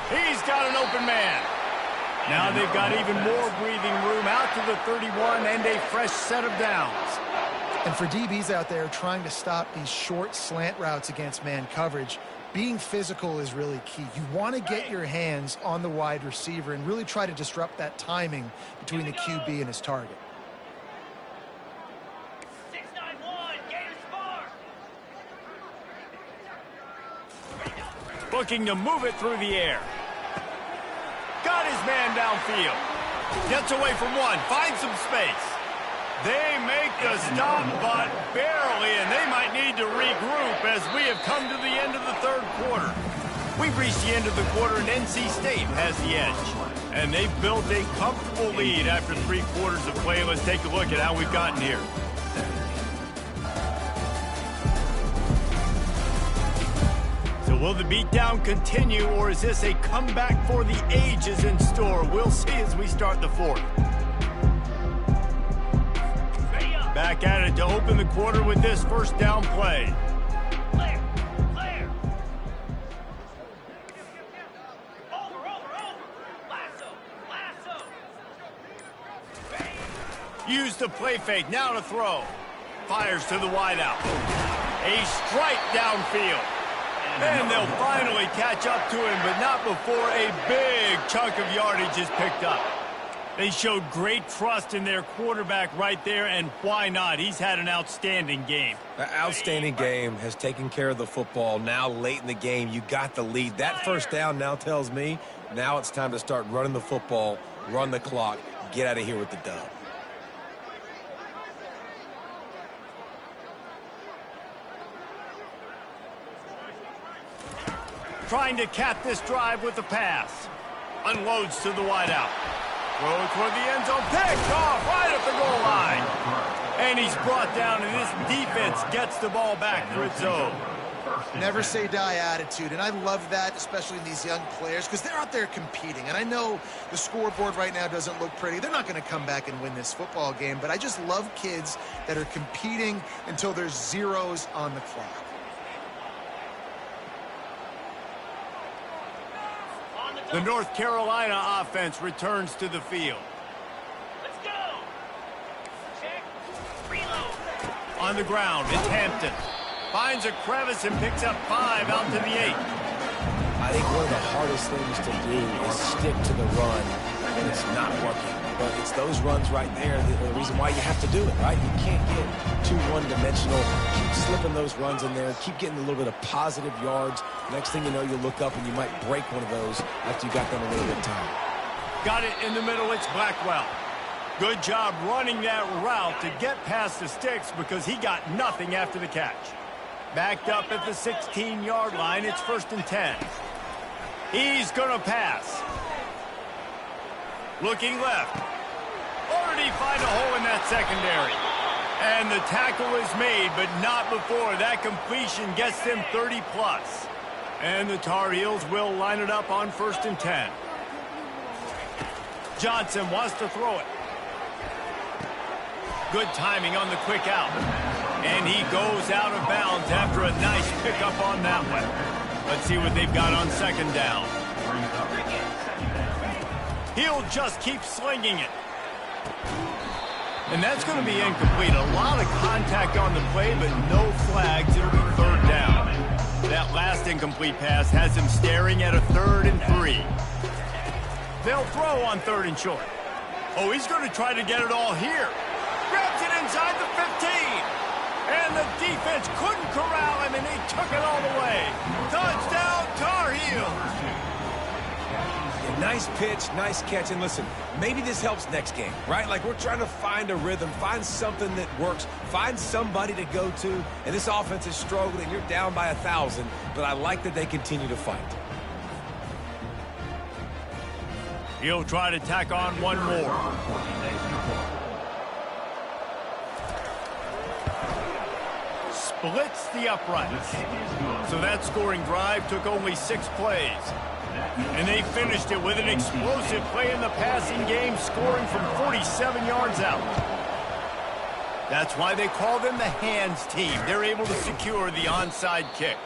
He's got an open man. Now they've got even more breathing room out to the 31 and a fresh set of downs. And for DBs out there trying to stop these short slant routes against man coverage, being physical is really key. You want to get your hands on the wide receiver and really try to disrupt that timing between the QB and his target. 691, Gators Spark. Looking to move it through the air. Got his man downfield. Gets away from one, finds some space. They make the stop, but barely, and they might need to regroup as we have come to the end of the 3rd quarter. We've reached the end of the quarter, and NC State has the edge. And they've built a comfortable lead after 3 quarters of play. Let's take a look at how we've gotten here. So will the beatdown continue, or is this a comeback for the ages in store? We'll see as we start the 4th. Back at it to open the quarter with this 1st down play. Clear. Over. Lasso. Use the play fake, now to throw. Fires to the wideout. A strike downfield. And they'll finally catch up to him, but not before a big chunk of yardage is picked up. They showed great trust in their quarterback right there, and why not? He's had an outstanding game. An outstanding game, has taken care of the football. Now late in the game, you got the lead. That 1st down now tells me now it's time to start running the football, run the clock, get out of here with the dub. Trying to cap this drive with a pass. Unloads to the wideout. Throw toward the end zone. Picked off right at the goal line. And he's brought down, and this defense gets the ball back for its own. Never say die attitude, and I love that, especially in these young players, because they're out there competing. And I know the scoreboard right now doesn't look pretty. They're not going to come back and win this football game, but I just love kids that are competing until there's zeros on the clock. The North Carolina offense returns to the field. Let's go. Check. Reload. On the ground, it's Hampton. Finds a crevice and picks up 5 out to the 8. I think one of the hardest things to do is stick to the run when it's not working. But it's those runs right there that are the reason why you have to do it, right? You can't get too one-dimensional. Keep slipping those runs in there. Keep getting a little bit of positive yards. Next thing you know, you'll look up and you might break one of those after you got them a little bit of time. Got it in the middle, it's Blackwell. Good job running that route to get past the sticks because he got nothing after the catch. Backed up at the 16-yard line, it's 1st and 10. He's gonna pass. Looking left. Already find a hole in that secondary. And the tackle is made, but not before. That completion gets them 30+. And the Tar Heels will line it up on 1st and 10. Johnson wants to throw it. Good timing on the quick out. And he goes out of bounds after a nice pickup on that one. Let's see what they've got on 2nd down. He'll just keep slinging it. And that's going to be incomplete. A lot of contact on the play, but no flags. It'll be 3rd down. That last incomplete pass has him staring at a 3rd and 3. They'll throw on 3rd and short. Oh, he's going to try to get it all here. Grabs it inside the 15. And the defense couldn't corral him, and they took it all the way. Touchdown, Tar Heels. Yeah, nice pitch, nice catch. And listen, maybe this helps next game, right? Like we're trying to find a rhythm, find something that works, find somebody to go to. And this offense is struggling. You're down by 1,000, but I like that they continue to fight. He'll try to tack on one more. Splits the uprights. So that scoring drive took only 6 plays. And they finished it with an explosive play in the passing game, scoring from 47 yards out. That's why they call them the hands team. They're able to secure the onside kick.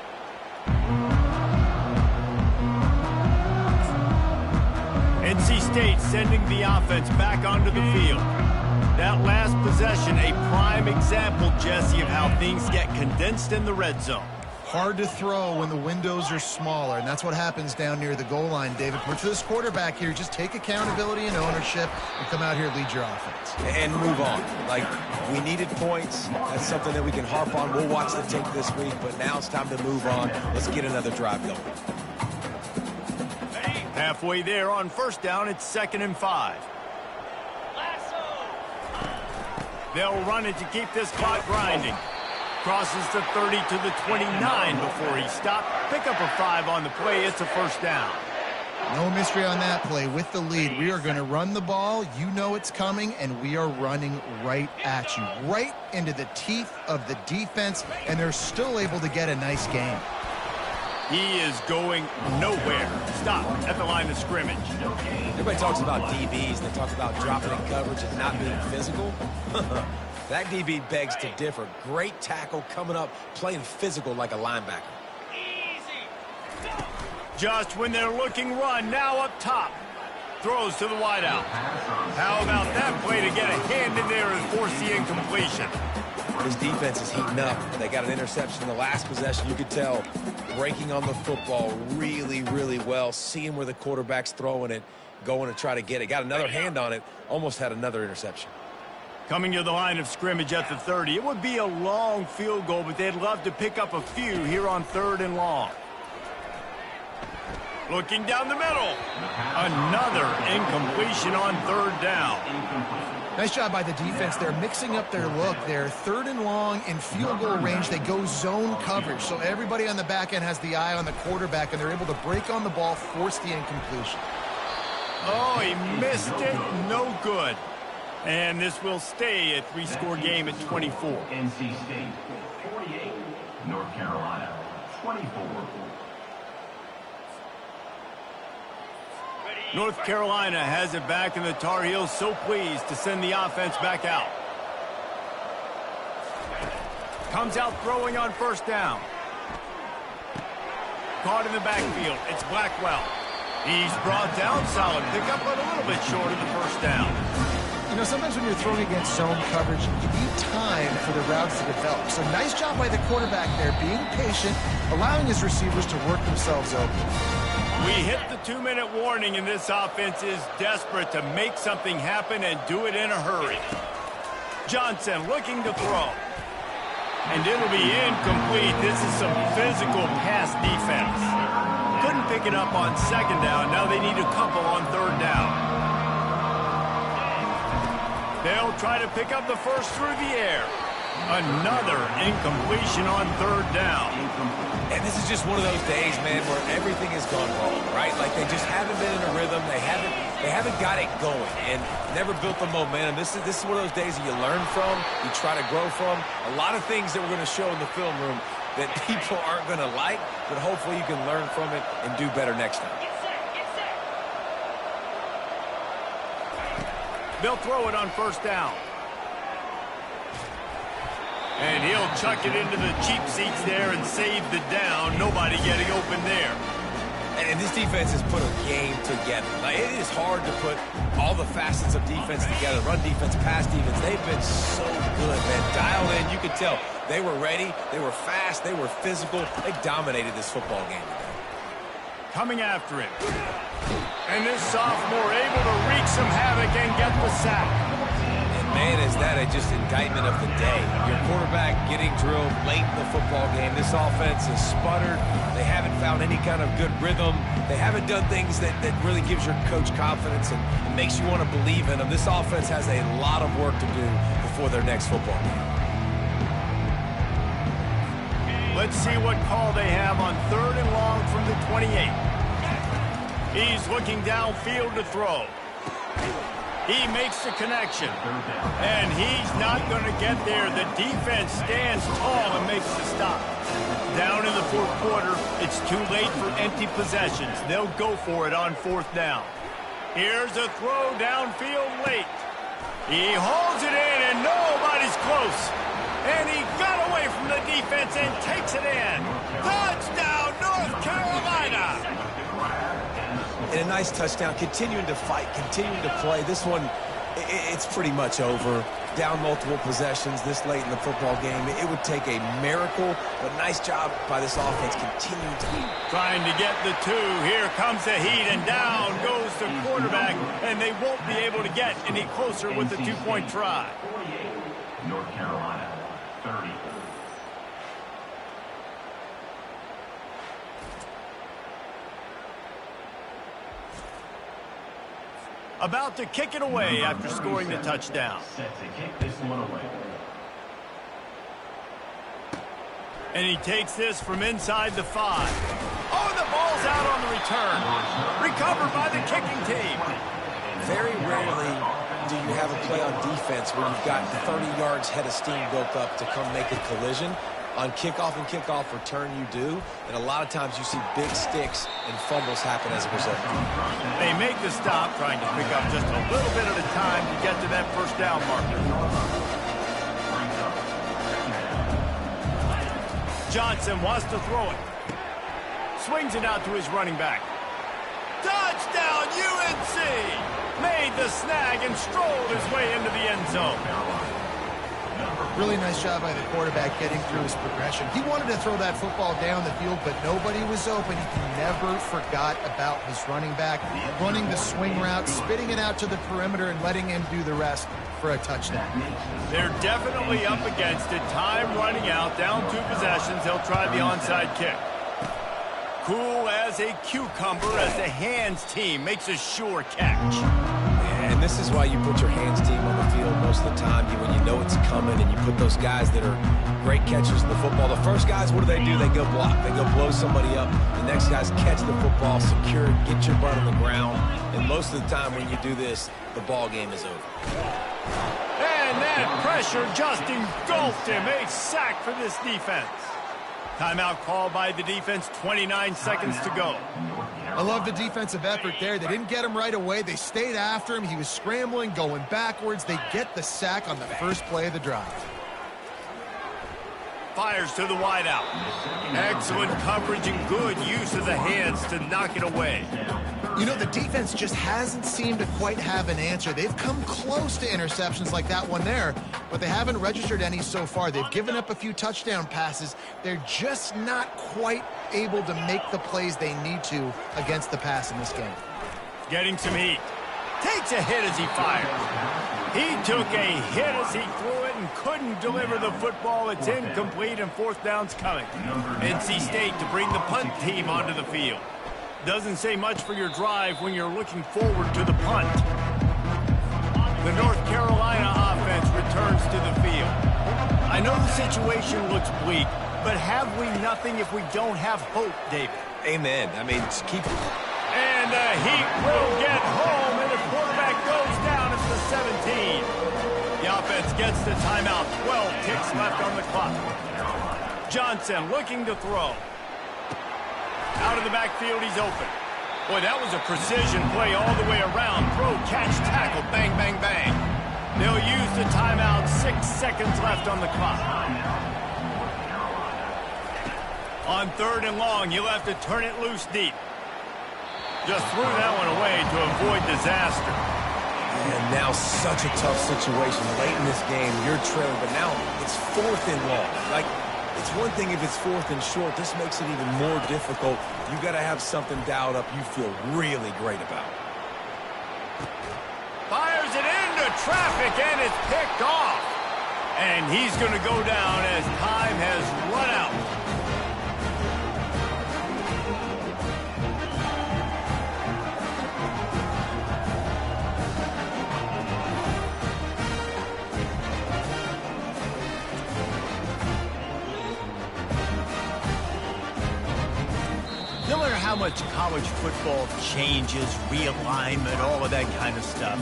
NC State sending the offense back onto the field. That last possession, a prime example, Jesse, of how things get condensed in the red zone. Hard to throw when the windows are smaller, and that's what happens down near the goal line, David. But for this quarterback here, just take accountability and ownership and come out here and lead your offense. And move on. Like, we needed points. That's something that we can harp on. We'll watch the tape this week, but now it's time to move on. Let's get another drive going. Halfway there on 1st down, it's 2nd and 5. They'll run it to keep this clock grinding. Crosses the 30 to the 29 before he stopped. Pick up a 5 on the play. It's a 1st down. No mystery on that play. With the lead, we are going to run the ball. You know it's coming, and we are running right at you, right into the teeth of the defense, and they're still able to get a nice game. He is going nowhere. Stop at the line of scrimmage. Everybody talks about DBs. They talk about dropping in coverage and not being physical. That DB begs to differ. Great tackle coming up, playing physical like a linebacker. Just when they're looking run, now up top. Throws to the wideout. How about that play to get a hand in there and force the incompletion? His defense is heating up. They got an interception in the last possession. You could tell breaking on the football really, really well, seeing where the quarterback's throwing it, going to try to get it. Got another hand on it, almost had another interception. Coming to the line of scrimmage at the 30. It would be a long field goal, but they'd love to pick up a few here on 3rd and long. Looking down the middle. Another incompletion on 3rd down. Nice job by the defense. They're mixing up their look. They're 3rd and long in field goal range. They go zone coverage. So everybody on the back end has the eye on the quarterback, and they're able to break on the ball, force the incompletion. Oh, he missed it. No good. And this will stay a 3-score game at 24. NC State 48, North Carolina 24. North Carolina has it back, and the Tar Heels so pleased to send the offense back out. Comes out throwing on first down. Caught in the backfield. It's Blackwell. He's brought down solid. Pickup, but a little bit short of the first down. You know, sometimes when you're throwing against zone coverage, you need time for the routes to develop. So nice job by the quarterback there, being patient, allowing his receivers to work themselves open. We hit the 2-minute warning, and this offense is desperate to make something happen and do it in a hurry. Johnson looking to throw. And it'll be incomplete. This is some physical pass defense. Couldn't pick it up on second down. Now they need a couple on third down. They'll try to pick up the first through the air. Another incompletion on third down. And this is just one of those days, man, where everything has gone wrong, right? Like they just haven't been in a rhythm. They haven't got it going and never built the momentum. This is one of those days that you learn from, you try to grow from. A lot of things that we're going to show in the film room that people aren't going to like, but hopefully you can learn from it and do better next time. Get set, get set. They'll throw it on first down. And he'll chuck it into the cheap seats there and save the down. Nobody getting open there. And this defense has put a game together. Like, it is hard to put all the facets of defense together. Run defense, pass defense. They've been so good, man. Dialed in, you could tell. They were ready. They were fast. They were physical. They dominated this football game today. Coming after him. And this sophomore able to wreak some havoc and get the sack. Man, is that just indictment of the day. Your quarterback getting drilled late in the football game. This offense has sputtered. They haven't found any kind of good rhythm. They haven't done things that really gives your coach confidence and makes you want to believe in them. This offense has a lot of work to do before their next football game. Let's see what call they have on third and long from the 28. He's looking downfield to throw. He makes the connection, and he's not going to get there. The defense stands tall and makes the stop. Down in the fourth quarter, it's too late for empty possessions. They'll go for it on fourth down. Here's a throw downfield late. He holds it in, and nobody's close. And he got away from the defense and takes it in. Touchdown, North Carolina! And a nice touchdown, continuing to fight, continuing to play. This one, it's pretty much over. Down multiple possessions this late in the football game. It would take a miracle, but nice job by this offense continuing to lead. Trying to get the two. Here comes the heat, and down goes the quarterback, and they won't be able to get any closer with the two-point try. 48, North Carolina 30. About to kick it away after scoring the touchdown. Set to kick this one away. And he takes this from inside the 5. Oh, the ball's out on the return. Recovered by the kicking team. Very rarely do you have a play on defense where you've got 30 yards head of steam built up to come make a collision. On kickoff and kickoff return, you do. And a lot of times you see big sticks and fumbles happen as a result. They make the stop, trying to pick up just a little bit at a time to get to that first down marker. Johnson wants to throw it. Swings it out to his running back. Touchdown, UNC! Made the snag and strolled his way into the end zone. Really nice job by the quarterback getting through his progression. He wanted to throw that football down the field, but nobody was open. He never forgot about his running back, running the swing route, spitting it out to the perimeter, and letting him do the rest for a touchdown. They're definitely up against it. Time running out, down 2 possessions. They'll try the onside kick. Cool as a cucumber as the hands team makes a sure catch. And this is why you put your hands team on the field most of the time. When you know it's coming and you put those guys that are great catchers of the football. The first guys, what do? They go block. They go blow somebody up. The next guys catch the football, secure it, get your butt on the ground. And most of the time when you do this, the ball game is over. And that pressure just engulfed him. A sack for this defense. Timeout called by the defense, 29 seconds to go. I love the defensive effort there. They didn't get him right away. They stayed after him. He was scrambling, going backwards. They get the sack on the first play of the drive. Fires to the wideout. Excellent coverage and good use of the hands to knock it away. You know, the defense just hasn't seemed to quite have an answer. They've come close to interceptions like that one there, but they haven't registered any so far. They've given up a few touchdown passes. They're just not quite able to make the plays they need to against the pass in this game. Getting some heat. Takes a hit as he fires. He took a hit as he threw it and couldn't deliver the football. It's incomplete and fourth down's coming. NC State to bring the punt team onto the field. Doesn't say much for your drive when you're looking forward to the punt. The North Carolina offense returns to the field. I know the situation looks bleak, but have we nothing if we don't have hope, David? Amen. I mean, just keep... And the heat will get home, and the quarterback goes down at the 17. The offense gets the timeout. 12 ticks left on the clock. Johnson looking to throw. Out of the backfield, he's open. Boy, that was a precision play all the way around. Throw, catch, tackle, bang, bang, bang. They'll use the timeout. 6 seconds left on the clock. On 3rd and long, you'll have to turn it loose deep. Just threw that one away to avoid disaster. And now such a tough situation. Late in this game, you're trailing, but now it's 4th and long. Like, it's one thing if it's 4th and short. This makes it even more difficult. You got to have something dialed up you feel really great about. Fires it into traffic, and it's picked off. And he's going to go down as time has run out. No matter how much college football changes, realignment, all of that kind of stuff,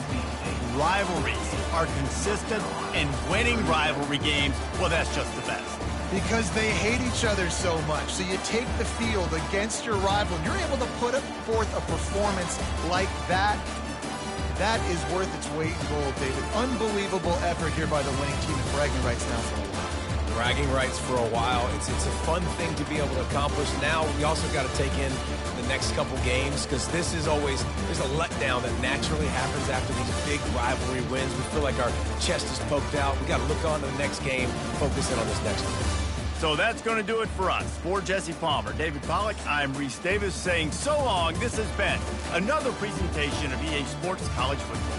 rivalries are consistent, and winning rivalry games, well, that's just the best. Because they hate each other so much. So you take the field against your rival, and you're able to put forth a performance like that. That is worth its weight in gold, David. Unbelievable effort here by the winning team, and bragging rights now for a while. Bragging rights for a while. It's a fun thing to be able to accomplish. Now we also got to take in the next couple games, because this is always, there's a letdown that naturally happens after these big rivalry wins. We feel like our chest is poked out. We got to look on to the next game, focus in on this next one. So that's going to do it for us. For Jesse Palmer, David Pollack, I'm Reese Davis saying so long. This has been another presentation of EA Sports College Football.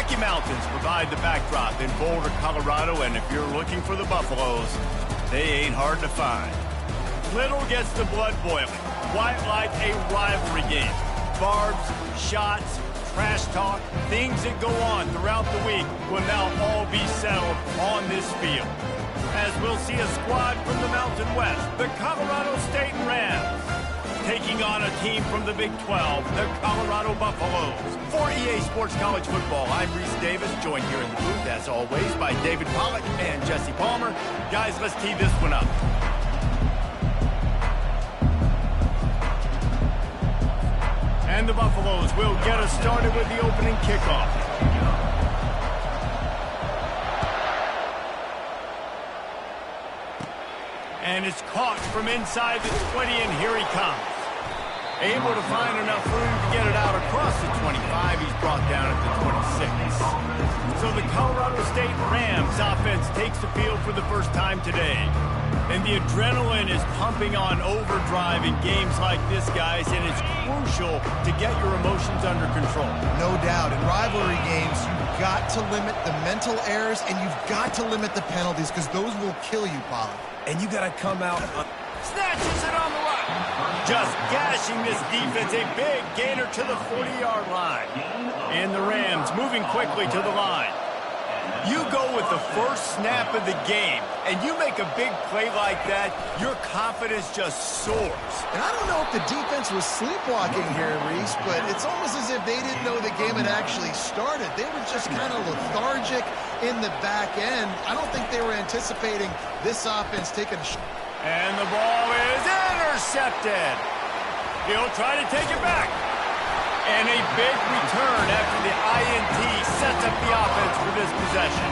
Rocky Mountains provide the backdrop in Boulder, Colorado, and if you're looking for the Buffaloes, they ain't hard to find. Little gets the blood boiling, quite like a rivalry game. Barbs, shots, trash talk, things that go on throughout the week will now all be settled on this field. As we'll see a squad from the Mountain West, the Colorado State Rams, taking on a team from the Big 12, the Colorado Buffaloes. For EA Sports College Football, I'm Reese Davis, joined here in the booth, as always, by David Pollack and Jesse Palmer. Guys, let's tee this one up. And the Buffaloes will get us started with the opening kickoff. And it's caught from inside the 20, and here he comes. Able to find enough room to get it out across the 25. He's brought down at the 26. So the Colorado State Rams offense takes the field for the first time today. And the adrenaline is pumping on overdrive in games like this, guys, and it's crucial to get your emotions under control. No doubt. In rivalry games, you've got to limit the mental errors, and you've got to limit the penalties, because those will kill you, Pollard. And you got to come out. Snatches it on the run. Just gashing this defense. A big gainer to the 40-yard line. And the Rams moving quickly to the line. You go with the first snap of the game, and you make a big play like that, your confidence just soars. And I don't know if the defense was sleepwalking here, Reese, but it's almost as if they didn't know the game had actually started. They were just kind of lethargic in the back end. I don't think they were anticipating this offense taking a shot. And the ball is intercepted. He'll try to take it back. And a big return after the INT sets up the offense for this possession.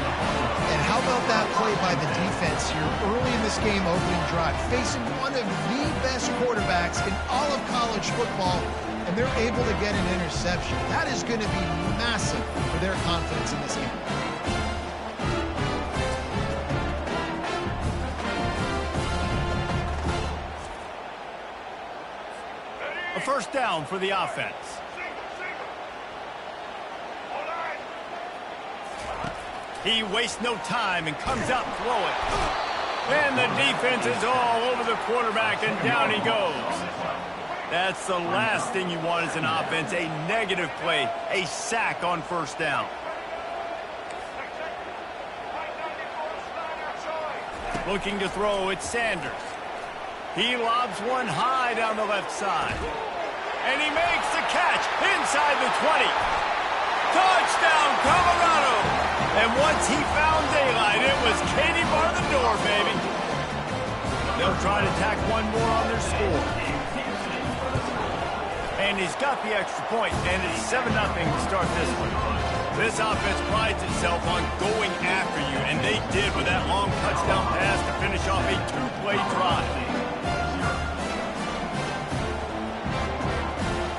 And how about that play by the defense here early in this game opening drive, facing one of the best quarterbacks in all of college football, and they're able to get an interception. That is going to be massive for their confidence in this game. A first down for the offense. He wastes no time and comes out throwing. And the defense is all over the quarterback, and down he goes. That's the last thing you want as an offense, a negative play, a sack on first down. Looking to throw, it's Sanders. He lobs one high down the left side. And he makes the catch inside the 20. Touchdown, Colorado! And once he found daylight, it was Katie bar the door, baby. They'll try to tack one more on their score. And he's got the extra point, and it's 7-0 to start this one. This offense prides itself on going after you, and they did with that long touchdown pass to finish off a two-play drive.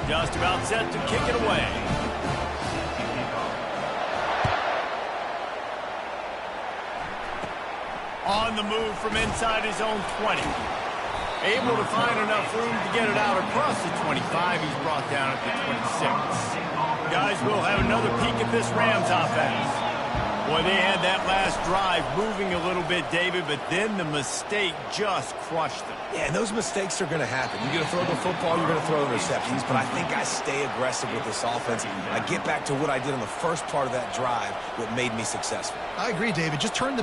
Just about set to kick it away. On the move from inside his own 20. Able to find enough room to get it out across the 25. He's brought down at the 26. Guys, we'll have another peek at this Rams offense. Boy, they had that last drive moving a little bit, David, but then the mistake just crushed them. Yeah, and those mistakes are going to happen. You're going to throw the football, you're going to throw the receptions, but I think I stay aggressive with this offense. I get back to what I did on the first part of that drive, what made me successful. I agree, David. Just turn the